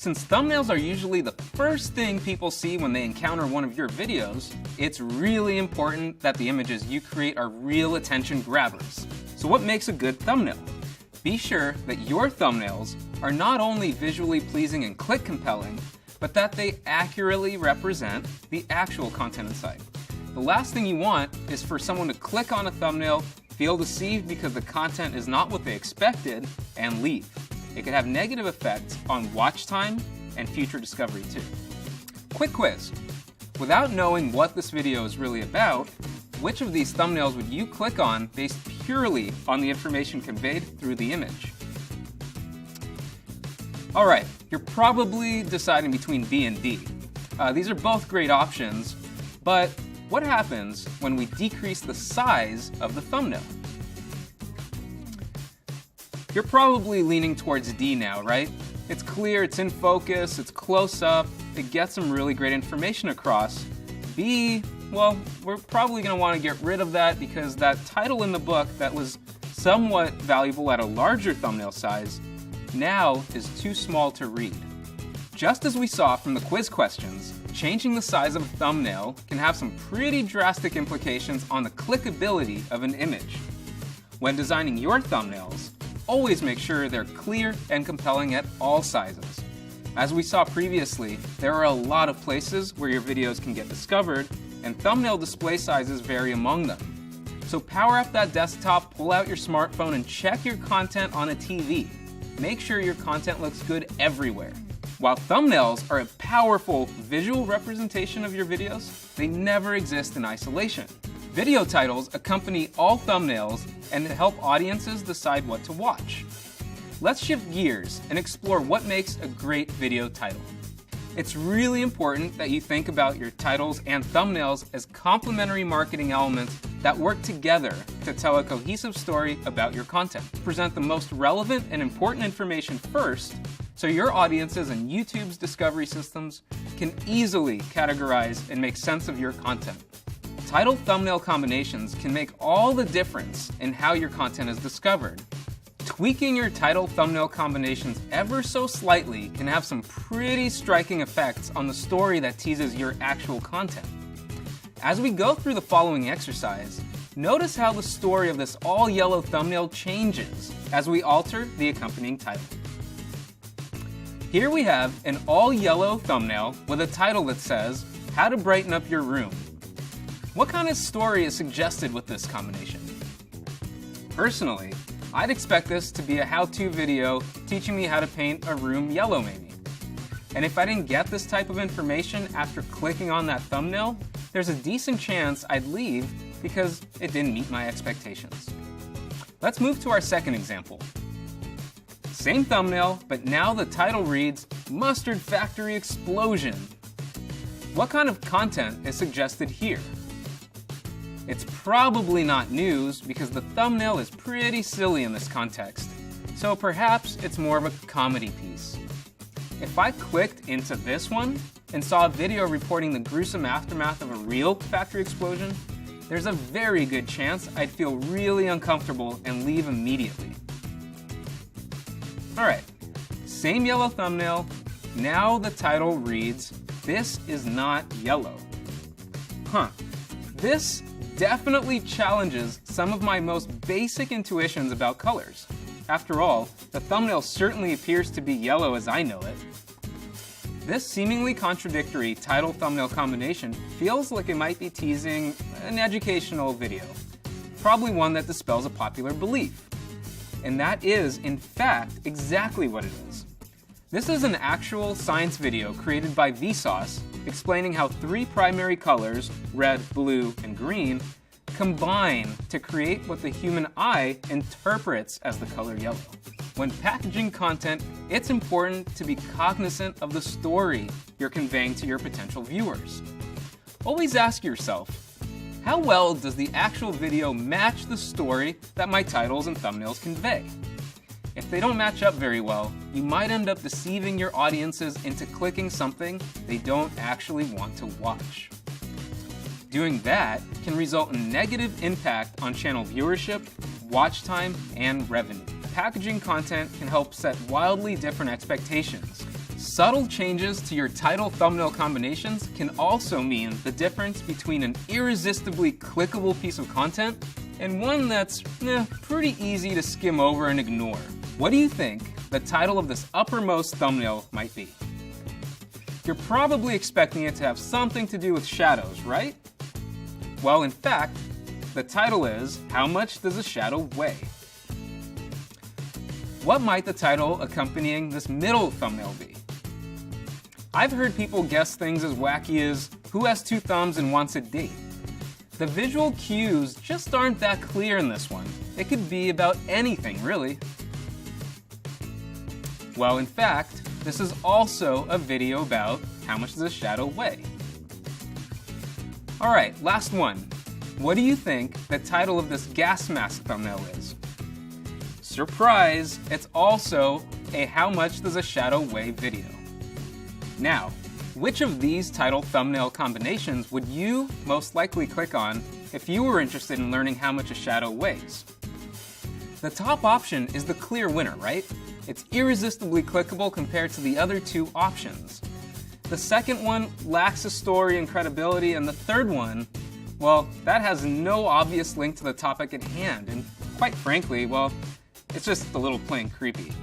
Since thumbnails are usually the first thing people see when they encounter one of your videos, it's really important that the images you create are real attention grabbers. So what makes a good thumbnail? Be sure that your thumbnails are not only visually pleasing and click compelling, but that they accurately represent the actual content inside. The last thing you want is for someone to click on a thumbnail, feel deceived because the content is not what they expected, and leave. It can have negative effects on watch time and future discovery too. Quick quiz. Without knowing what this video is really about, which of these thumbnails would you click on based purely on the information conveyed through the image? Alright, you're probably deciding between B and D. These are both great options, but what happens when we decrease the size of the thumbnail? You're probably leaning towards D now, right? It's clear, it's in focus, it's close up, it gets some really great information across. B, well, we're probably going to want to get rid of that because that title in the book that was somewhat valuable at a larger thumbnail size now is too small to read. Just as we saw from the quiz questions, changing the size of a thumbnail can have some pretty drastic implications on the clickability of an image. When designing your thumbnails, always make sure they're clear and compelling at all sizes. As we saw previously, there are a lot of places where your videos can get discovered, and thumbnail display sizes vary among them. So power up that desktop, pull out your smartphone, and check your content on a TV. Make sure your content looks good everywhere. While thumbnails are a powerful visual representation of your videos, they never exist in isolation. Video titles accompany all thumbnails and help audiences decide what to watch. Let's shift gears and explore what makes a great video title. It's really important that you think about your titles and thumbnails as complementary marketing elements that work together to tell a cohesive story about your content. Present the most relevant and important information first, so your audiences and YouTube's discovery systems can easily categorize and make sense of your content. Title-thumbnail combinations can make all the difference in how your content is discovered. Tweaking your title-thumbnail combinations ever so slightly can have some pretty striking effects on the story that teases your actual content. As we go through the following exercise, notice how the story of this all-yellow thumbnail changes as we alter the accompanying title. Here we have an all-yellow thumbnail with a title that says, "How to Brighten Up Your Room." What kind of story is suggested with this combination? Personally, I'd expect this to be a how-to video teaching me how to paint a room yellow maybe. And if I didn't get this type of information after clicking on that thumbnail, there's a decent chance I'd leave because it didn't meet my expectations. Let's move to our second example. Same thumbnail, but now the title reads, "Mustard Factory Explosion." What kind of content is suggested here? It's probably not news because the thumbnail is pretty silly in this context, so perhaps it's more of a comedy piece. If I clicked into this one and saw a video reporting the gruesome aftermath of a real factory explosion, there's a very good chance I'd feel really uncomfortable and leave immediately. Alright, same yellow thumbnail, now the title reads, "This is not yellow." This definitely challenges some of my most basic intuitions about colors. After all, the thumbnail certainly appears to be yellow as I know it. This seemingly contradictory title-thumbnail combination feels like it might be teasing an educational video, probably one that dispels a popular belief. And that is, in fact, exactly what it is. This is an actual science video created by Vsauce explaining how three primary colors, red, blue, and green, combine to create what the human eye interprets as the color yellow. When packaging content, it's important to be cognizant of the story you're conveying to your potential viewers. Always ask yourself, how well does the actual video match the story that my titles and thumbnails convey? If they don't match up very well, you might end up deceiving your audiences into clicking something they don't actually want to watch. Doing that can result in negative impact on channel viewership, watch time, and revenue. Packaging content can help set wildly different expectations, Subtle changes to your title thumbnail combinations can also mean the difference between an irresistibly clickable piece of content and one that's pretty easy to skim over and ignore. What do you think the title of this uppermost thumbnail might be? You're probably expecting it to have something to do with shadows, right? Well, in fact, the title is, How Much Does a Shadow Weigh? What might the title accompanying this middle thumbnail be? I've heard people guess things as wacky as, who has two thumbs and wants a date? The visual cues just aren't that clear in this one. It could be about anything, really. Well, in fact, this is also a video about how much does a shadow weigh? Alright, last one. What do you think the title of this gas mask thumbnail is? Surprise! It's also a How Much Does a Shadow Weigh video. Now, which of these title thumbnail combinations would you most likely click on if you were interested in learning how much a shadow weighs? The top option is the clear winner, right? It's irresistibly clickable compared to the other two options. The second one lacks a story and credibility, and the third one, well, that has no obvious link to the topic at hand, and quite frankly, well, it's just a little plain creepy.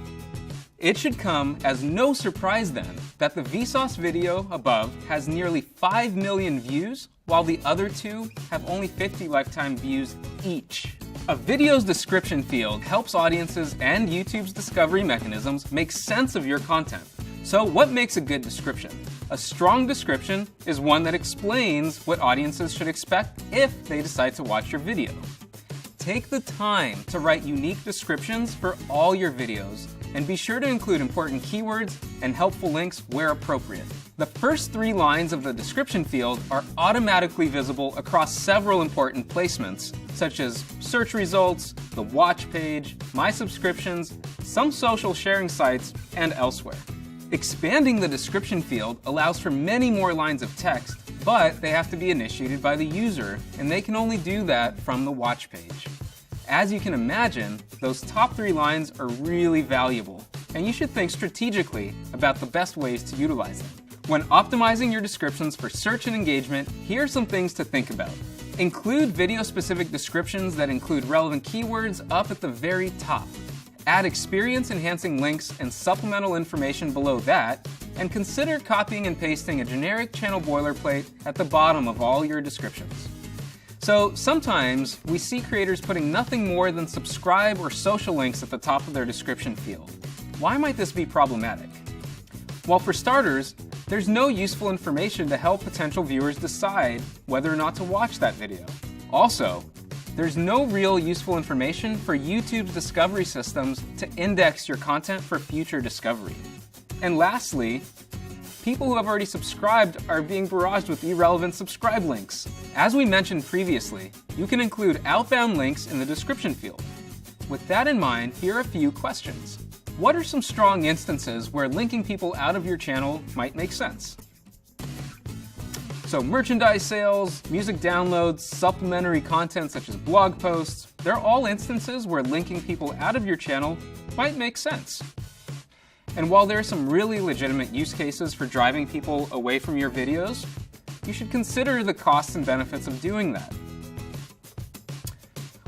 It should come as no surprise then that the Vsauce video above has nearly 5 million views, while the other two have only 50 lifetime views each. A video's description field helps audiences and YouTube's discovery mechanisms make sense of your content. So what makes a good description? A strong description is one that explains what audiences should expect if they decide to watch your video. Take the time to write unique descriptions for all your videos, and be sure to include important keywords and helpful links where appropriate. The first 3 lines of the description field are automatically visible across several important placements, such as search results, the watch page, my subscriptions, some social sharing sites, and elsewhere. Expanding the description field allows for many more lines of text, but they have to be initiated by the user, and they can only do that from the watch page. As you can imagine, those top 3 lines are really valuable, and you should think strategically about the best ways to utilize them. When optimizing your descriptions for search and engagement, here are some things to think about. Include video-specific descriptions that include relevant keywords up at the very top. Add experience-enhancing links and supplemental information below that, and consider copying and pasting a generic channel boilerplate at the bottom of all your descriptions. So sometimes we see creators putting nothing more than subscribe or social links at the top of their description field. Why might this be problematic? Well, for starters, there's no useful information to help potential viewers decide whether or not to watch that video. Also, there's no real useful information for YouTube's discovery systems to index your content for future discovery. And lastly, people who have already subscribed are being barraged with irrelevant subscribe links. As we mentioned previously, you can include outbound links in the description field. With that in mind, here are a few questions. What are some strong instances where linking people out of your channel might make sense? So merchandise sales, music downloads, supplementary content such as blog posts, they're all instances where linking people out of your channel might make sense. And while there are some really legitimate use cases for driving people away from your videos, you should consider the costs and benefits of doing that.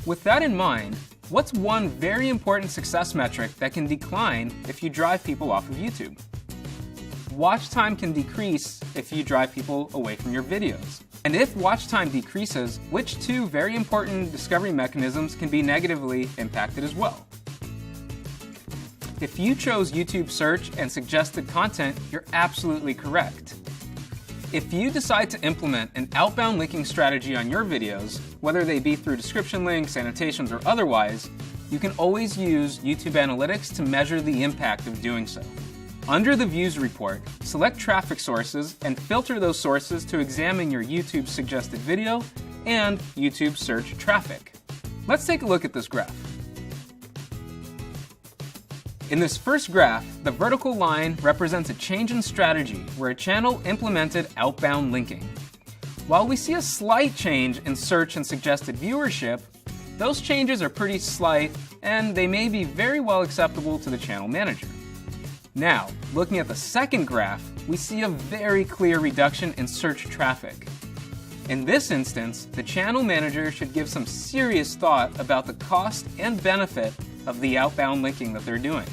With that in mind, what's one very important success metric that can decline if you drive people off of YouTube? Watch time can decrease if you drive people away from your videos. And if watch time decreases, which 2 very important discovery mechanisms can be negatively impacted as well? If you chose YouTube search and suggested content, you're absolutely correct. If you decide to implement an outbound linking strategy on your videos, whether they be through description links, annotations, or otherwise, you can always use YouTube Analytics to measure the impact of doing so. Under the Views report, select traffic sources and filter those sources to examine your YouTube suggested video and YouTube search traffic. Let's take a look at this graph. In this first graph, the vertical line represents a change in strategy where a channel implemented outbound linking. While we see a slight change in search and suggested viewership, those changes are pretty slight and they may be very well acceptable to the channel manager. Now, looking at the second graph, we see a very clear reduction in search traffic. In this instance, the channel manager should give some serious thought about the cost and benefit of the outbound linking that they're doing.